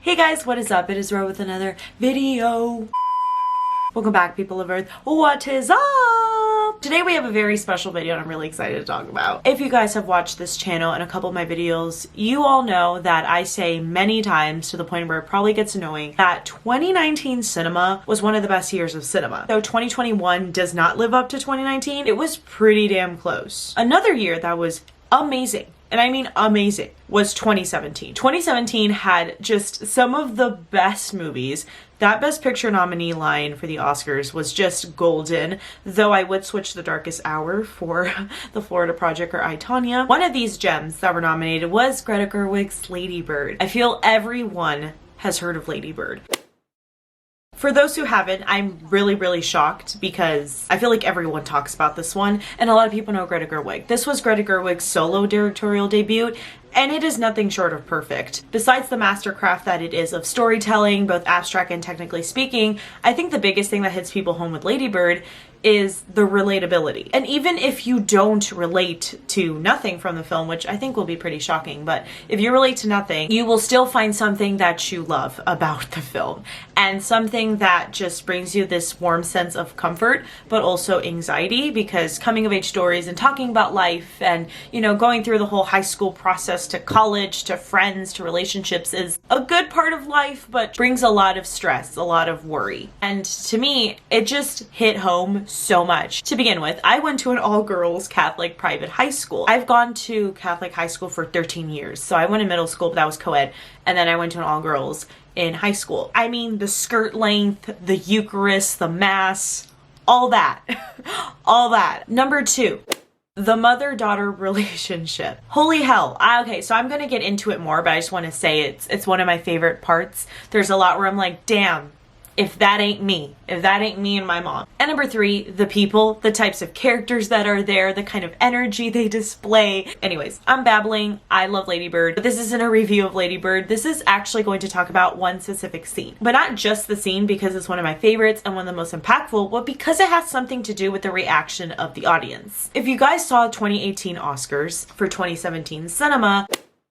Hey guys, what is up? It is Ro with another video. Welcome back, people of Earth. What is up? Today we have a very special video and I'm really excited to talk about. If you guys have watched this channel and a couple of my videos, you all know that I say many times, to the point where it probably gets annoying, that 2019 cinema was one of the best years of cinema. Though 2021 does not live up to 2019, it was pretty damn close. Another year that was amazing, and I mean amazing, was 2017. 2017 had just some of the best movies. That Best Picture nominee line for the Oscars was just golden, though I would switch The Darkest Hour for The Florida Project or I, Tonya. One of these gems that were nominated was Greta Gerwig's Ladybird. I feel everyone has heard of Ladybird. For those who haven't, I'm really shocked because I feel like everyone talks about this one and a lot of people know Greta Gerwig. This was Greta Gerwig's solo directorial debut and it is nothing short of perfect. Besides the mastercraft that it is of storytelling, both abstract and technically speaking, I think the biggest thing that hits people home with Ladybird is the relatability. And even if you don't relate to nothing from the film, which I think will be pretty shocking, but if you relate to nothing, you will still find something that you love about the film and something that just brings you this warm sense of comfort, but also anxiety, because coming of age stories and talking about life and, you know, going through the whole high school process to college, to friends, to relationships is a good part of life, but brings a lot of stress, a lot of worry. And to me, it just hit home so much. To begin with, I went to an all-girls Catholic private high school. I've gone to Catholic high school for 13 years. So I went in middle school, but that was co-ed. And then I went to an all-girls in high school. I mean, the skirt length, the Eucharist, the Mass, all that. All that. Number two, the mother-daughter relationship. Holy hell. Okay, so I'm gonna get into it more, but I just want to say it's one of my favorite parts. There's a lot where I'm like, damn, if that ain't me and my mom. And number three, the people, the types of characters that are there, the kind of energy they display. Anyways, I'm babbling. I love Ladybird, but this isn't a review of Ladybird. This is actually going to talk about one specific scene, but not just the scene because it's one of my favorites and one of the most impactful, but because it has something to do with the reaction of the audience. If you guys saw 2018 Oscars for 2017 cinema,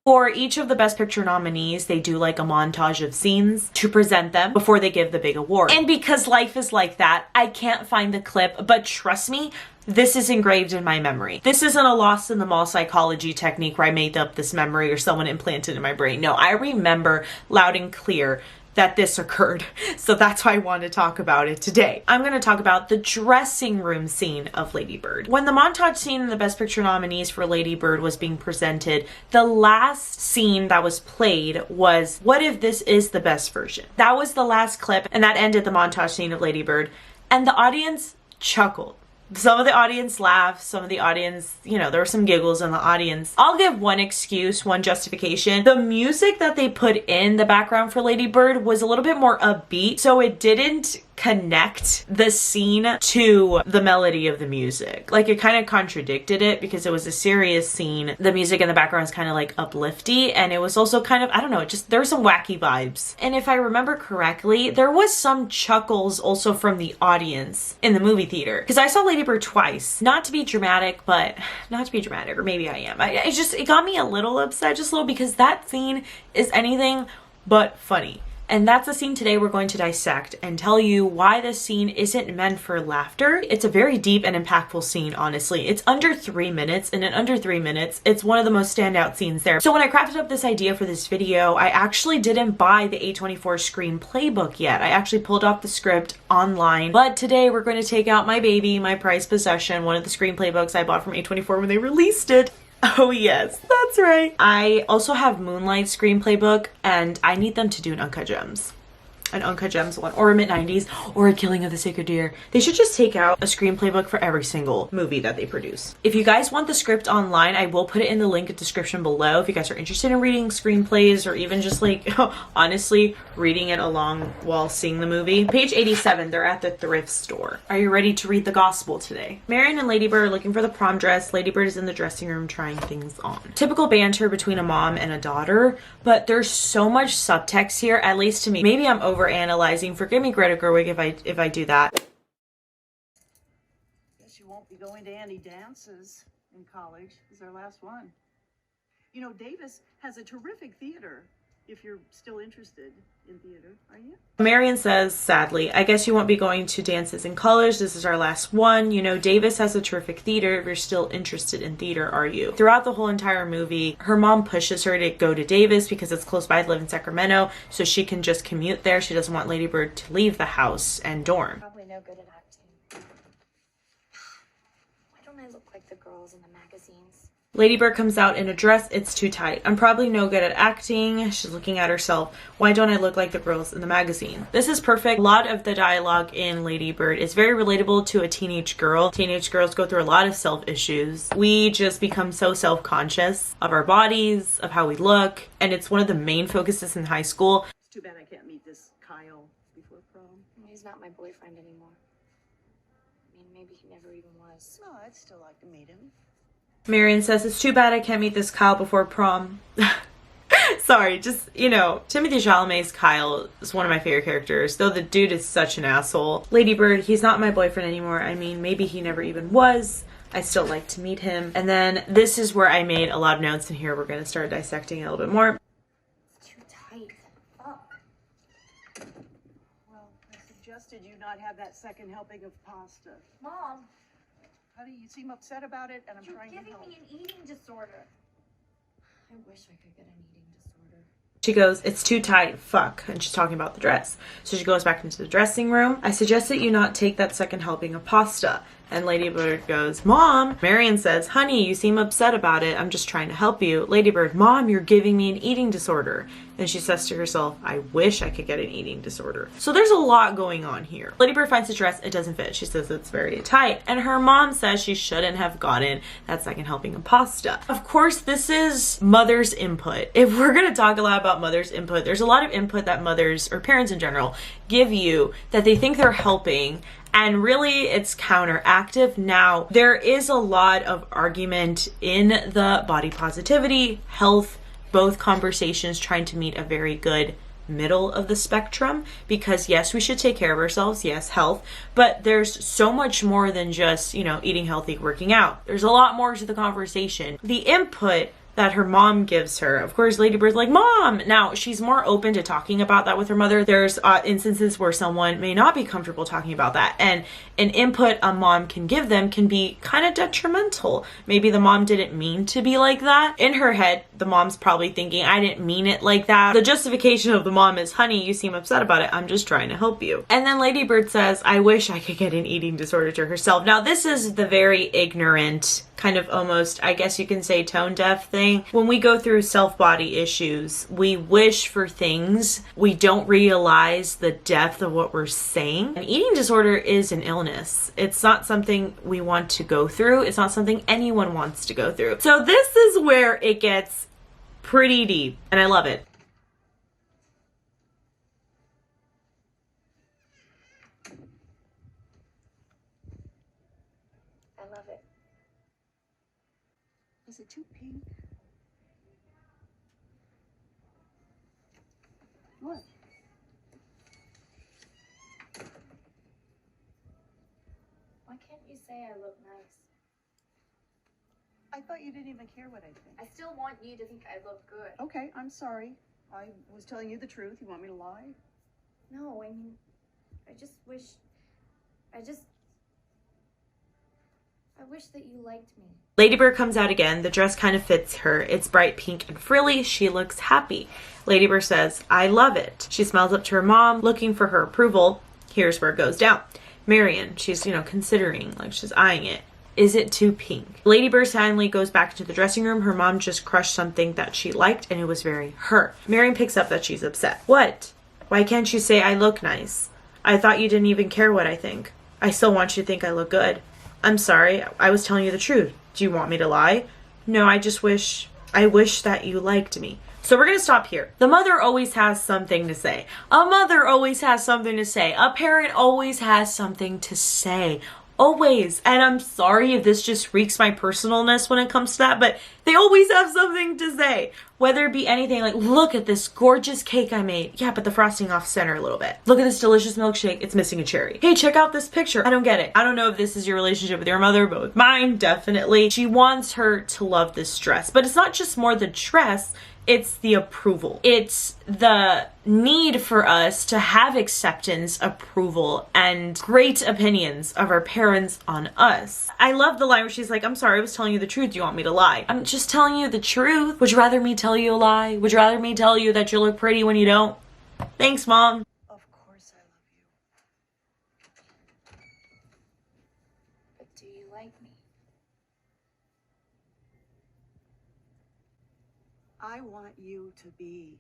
for each of the Best Picture nominees, they do like a montage of scenes to present them before they give the big award. And because life is like that, I can't find the clip, but trust me, this is engraved in my memory. This isn't a lost in the mall psychology technique where I made up this memory or someone implanted it in my brain. No, I remember loud and clear that this occurred. So that's why I want to talk about it today. I'm going to talk about the dressing room scene of Ladybird. When the montage scene in the Best Picture nominees for Ladybird was being presented, the last scene that was played was, what if this is the best version? That was the last clip and that ended the montage scene of Ladybird and the audience chuckled. Some of the audience laughed, some of the audience, you know, there were some giggles in the audience. I'll give one excuse, one justification. The music that they put in the background for Ladybird was a little bit more upbeat, so it didn't connect the scene to the melody of the music. Like, it kind of contradicted it because it was a serious scene. The music in the background is kind of like uplifty, and it was also kind of, I don't know, just there were some wacky vibes. And if I remember correctly, there was some chuckles also from the audience in the movie theater, because I saw Ladybird twice. Not to be dramatic, but not to be dramatic, or maybe I am. It got me a little upset, just a little, because that scene is anything but funny. And that's the scene today we're going to dissect and tell you why this scene isn't meant for laughter. It's a very deep and impactful scene, honestly. It's under 3 minutes, and in under 3 minutes, it's one of the most standout scenes there. So when I crafted up this idea for this video, I actually didn't buy the A24 screenplay book yet. I actually pulled off the script online. But today we're going to take out my baby, my prized possession, one of the screenplay books I bought from A24 when they released it. Oh yes, that's right. I also have Moonlight screenplay book and I need them to do an Uncut Gems. An Uncut Gems one, or a mid-90s, or a Killing of the Sacred Deer. They should just take out a screenplay book for every single movie that they produce. If you guys want the script online, I will put it in the link in the description below if you guys are interested in reading screenplays or even just like, honestly, reading it along while seeing the movie. Page 87, they're at the thrift store. Are you ready to read the gospel today? Marion and Ladybird are looking for the prom dress. Ladybird is in the dressing room trying things on. Typical banter between a mom and a daughter, but there's so much subtext here, at least to me. Maybe I'm over analyzing. Forgive me, Greta Gerwig, if I do that. Guess you won't be going to any dances in college. Is our last one. You know, Davis has a terrific theater. if you're still interested in theater, are you? Marion says, sadly, I guess you won't be going to dances in college. This is our last one. You know, Davis has a terrific theater. If you're still interested in theater, are you? Throughout the whole entire movie, her mom pushes her to go to Davis because it's close by to live in Sacramento, so she can just commute there. She doesn't want Ladybird to leave the house and dorm. Probably no good at acting. Why don't I look like the girls in the magazines? Ladybird comes out in a dress. It's too tight. I'm probably no good at acting. She's looking at herself. Why don't I look like the girls in the magazine? This is perfect. A lot of the dialogue in Ladybird is very relatable to a teenage girl. Teenage girls go through a lot of self-issues. We just become so self-conscious of our bodies, of how we look, and it's one of the main focuses in high school. It's too bad I can't meet this Kyle before prom. He's not my boyfriend anymore. I mean, maybe he never even was. No, I'd still like to meet him. Marion says, it's too bad I can't meet this Kyle before prom. Sorry, just, you know, Timothée Chalamet's Kyle is one of my favorite characters, though the dude is such an asshole. Ladybird, he's not my boyfriend anymore. I mean, maybe he never even was. I still like to meet him. And then this is where I made a lot of notes, and here we're going to start dissecting it a little bit more. It's too tight. Fuck. Well, I suggested you not have that second helping of pasta. Mom, Honey, you seem upset about it, and I'm you're trying to giving help. me an eating disorder. I wish I could get an eating disorder. She goes, it's too tight, fuck. And she's talking about the dress. So she goes back into the dressing room. I suggest that you not take that second helping of pasta. And Ladybird goes, Mom. Marion says, honey, you seem upset about it. I'm just trying to help you. Ladybird, Mom, you're giving me an eating disorder. And she says to herself, I wish I could get an eating disorder. So there's a lot going on here. Ladybird finds the dress. It doesn't fit. She says it's very tight. And her mom says she shouldn't have gotten that second helping of pasta. Of course, this is mother's input. If we're going to talk a lot about mother's input, there's a lot of input that mothers, or parents in general, give you that they think they're helping, and really it's counteractive. Now, there is a lot of argument in the body positivity, health, both conversations trying to meet a very good middle of the spectrum, because yes, we should take care of ourselves, yes, health, but there's so much more than just, you know, eating healthy, working out. There's a lot more to the conversation. The input that her mom gives her, of course, Ladybird's like, Mom! Now, she's more open to talking about that with her mother. There's instances where someone may not be comfortable talking about that, and an input a mom can give them can be kind of detrimental. Maybe the mom didn't mean to be like that. In her head, the mom's probably thinking, I didn't mean it like that. The justification of the mom is, honey, you seem upset about it. I'm just trying to help you. And then Ladybird says, I wish I could get an eating disorder to herself. Now, this is the very ignorant, kind of almost, I guess you can say, tone deaf thing. When we go through self-body issues, we wish for things. We don't realize the depth of what we're saying. An eating disorder is an illness. It's not something we want to go through. It's not something anyone wants to go through. So this is where it gets pretty deep, and I love it. I love it. Is it too pink? What? Why can't you say I look nice? I thought you didn't even care what I think. I still want you to think I look good. Okay, I'm sorry. I was telling you the truth. You want me to lie? No, I mean, I wish that you liked me. Ladybird comes out again. The dress kind of fits her. It's bright pink and frilly. She looks happy. Ladybird says, I love it. She smiles up to her mom, looking for her approval. Here's where it goes down. Marion, she's, considering, like she's eyeing it. Is it too pink? Ladybird silently goes back into the dressing room. Her mom just crushed something that she liked, and it was very her. Marion picks up that she's upset. What? Why can't you say I look nice? I thought you didn't even care what I think. I still want you to think I look good. I'm sorry, I was telling you the truth. Do you want me to lie? No, I wish that you liked me. So we're going to stop here. The mother always has something to say. A mother always has something to say. A parent always has something to say. Always. And I'm sorry if this just reeks my personalness when it comes to that, but they always have something to say. Whether it be anything like, look at this gorgeous cake I made. Yeah, but the frosting off center a little bit. Look at this delicious milkshake. It's missing a cherry. Hey, check out this picture. I don't get it. I don't know if this is your relationship with your mother, but with mine, definitely. She wants her to love this dress. But it's not just more the dress. It's the approval. It's the need for us to have acceptance, approval, and great opinions of our parents on us. I love the line where she's like, I'm sorry, I was telling you the truth. Do you want me to lie? I'm just telling you the truth. Would you rather me tell you a lie? Would you rather me tell you that you look pretty when you don't? Thanks, Mom. Of course I love you. But do you like me? I want you to be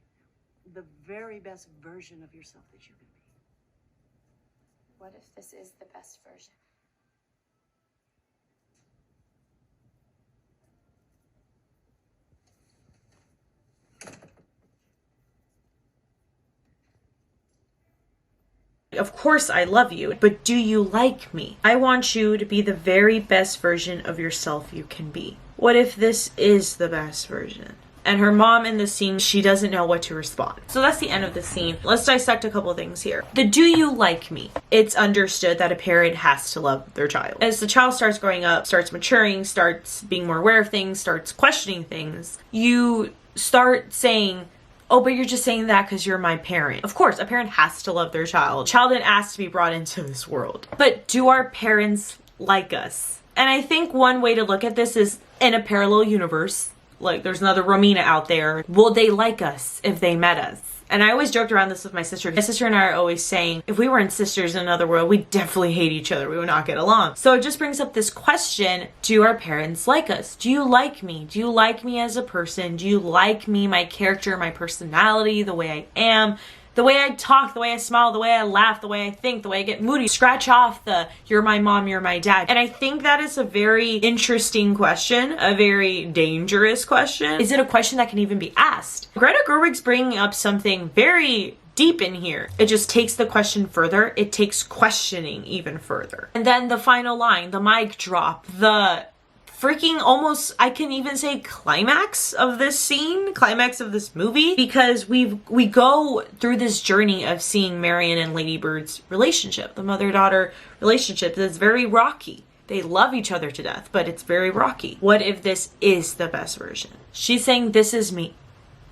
the very best version of yourself that you can be. What if this is the best version? Of course I love you, but do you like me? I want you to be the very best version of yourself you can be. What if this is the best version? And her mom in the scene, she doesn't know what to respond. So that's the end of the scene. Let's dissect a couple things here. The do you like me? It's understood that a parent has to love their child. As the child starts growing up, starts maturing, starts being more aware of things, starts questioning things, you start saying, oh, but you're just saying that because you're my parent. Of course, a parent has to love their child. Child didn't ask to be brought into this world. But do our parents like us? And I think one way to look at this is in a parallel universe. Like, there's another Romina out there. Will they like us if they met us? And I always joked around this with my sister. My sister and I are always saying, if we weren't sisters in another world, we'd definitely hate each other. We would not get along. So it just brings up this question, do our parents like us? Do you like me? Do you like me as a person? Do you like me, my character, my personality, the way I am? The way I talk, the way I smile, the way I laugh, the way I think, the way I get moody. Scratch off the, you're my mom, you're my dad. And I think that is a very interesting question, a very dangerous question. Is it a question that can even be asked? Greta Gerwig's bringing up something very deep in here. It just takes the question further. It takes questioning even further. And then the final line, the mic drop, the freaking almost, I can even say climax of this scene, climax of this movie, because we go through this journey of seeing Marion and Ladybird's relationship, the mother-daughter relationship that's very rocky. They love each other to death, but it's very rocky. What if this is the best version? She's saying, this is me.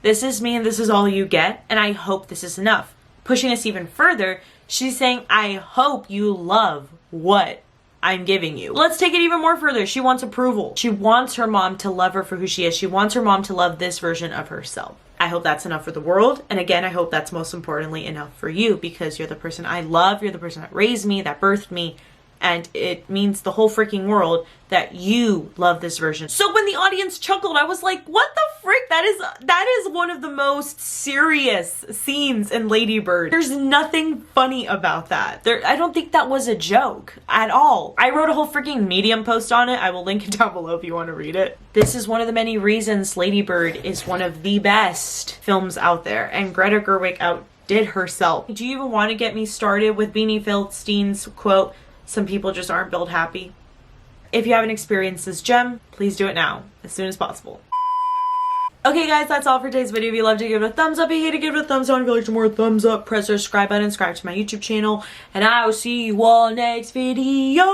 This is me and this is all you get, and I hope this is enough. Pushing us even further, she's saying, I hope you love what I'm giving you. Let's take it even more further. She wants approval. She wants her mom to love her for who she is. She wants her mom to love this version of herself. I hope that's enough for the world. And again, I hope that's most importantly enough for you, because you're the person I love. You're the person that raised me, that birthed me. And it means the whole freaking world that you love this version. So when the audience chuckled, I was like, what the frick? That is one of the most serious scenes in Ladybird. There's nothing funny about that. I don't think that was a joke at all. I wrote a whole freaking Medium post on it. I will link it down below if you want to read it. This is one of the many reasons Ladybird is one of the best films out there. And Greta Gerwig outdid herself. Do you even want to get me started with Beanie Feldstein's quote, some people just aren't built happy? If you haven't experienced this gem, please do it now, as soon as possible. Okay guys, that's all for today's video. If you love to give it a thumbs up, if you hate to give it a thumbs down, if you like some more thumbs up, press the subscribe button, subscribe to my YouTube channel, and I will see you all next video.